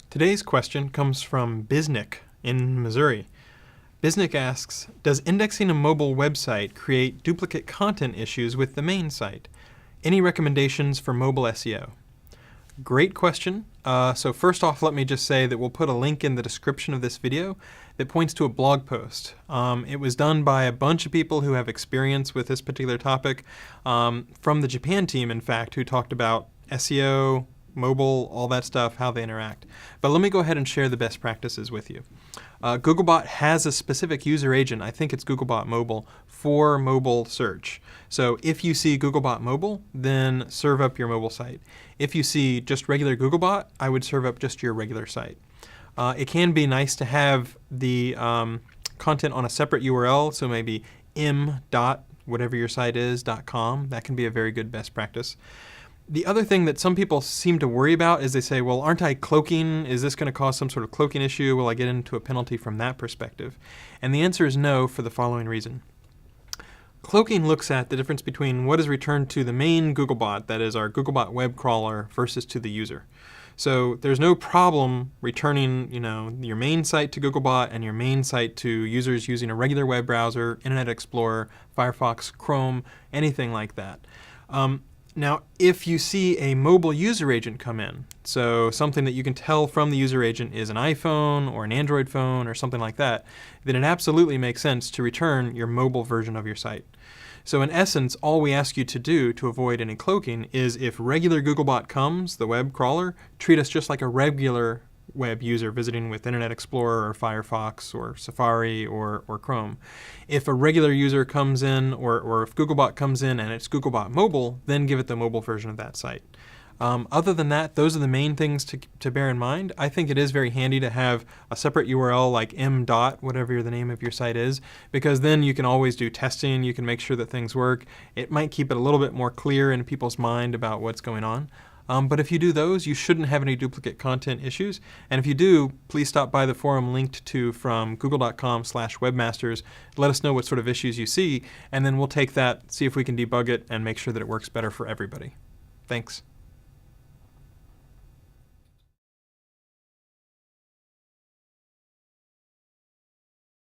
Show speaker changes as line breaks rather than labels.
Today's question comes from Biznick in Missouri. Biznick asks, does indexing a mobile website create duplicate content issues with the main site? Any recommendations for mobile SEO? Great question. So first off, let me just say that we'll put a link in the description of this video that points to a blog post. It was done by a bunch of people who have experience with this particular topic, from the Japan team, in fact, who talked about SEO, mobile, all that stuff, how they interact. But let me go ahead and share the best practices with you. Googlebot has a specific user agent, I think it's Googlebot Mobile, for mobile search. So if you see Googlebot Mobile, then serve up your mobile site. If you see just regular Googlebot, I would serve up just your regular site. It can be nice to have the content on a separate URL, so maybe whatever your site is, .com. That can be a very good best practice. The other thing that some people seem to worry about is they say, well, aren't I cloaking? Is this going to cause some sort of cloaking issue? Will I get into a penalty from that perspective? And the answer is no, for the following reason. Cloaking looks at the difference between what is returned to the main Googlebot, that is our Googlebot web crawler, versus to the user. So there's no problem returning, your main site to Googlebot and your main site to users using a regular web browser, Internet Explorer, Firefox, Chrome, anything like that. Now, if you see a mobile user agent come in, so something that you can tell from the user agent is an iPhone or an Android phone or something like that, then it absolutely makes sense to return your mobile version of your site. So in essence, all we ask you to do to avoid any cloaking is if regular Googlebot comes, the web crawler, treat us just like a regular web user visiting with Internet Explorer or Firefox or Safari or Chrome. If a regular user comes in or if Googlebot comes in and it's Googlebot Mobile, then give it the mobile version of that site. Other than that, those are the main things to bear in mind. I think it is very handy to have a separate URL like whatever the name of your site is, because then you can always do testing, you can make sure that things work. It might keep it a little bit more clear in people's mind about what's going on. But if you do those, you shouldn't have any duplicate content issues. And if you do, please stop by the forum linked to from google.com/webmasters. Let us know what sort of issues you see, and then we'll take that, see if we can debug it, and make sure that it works better for everybody. Thanks.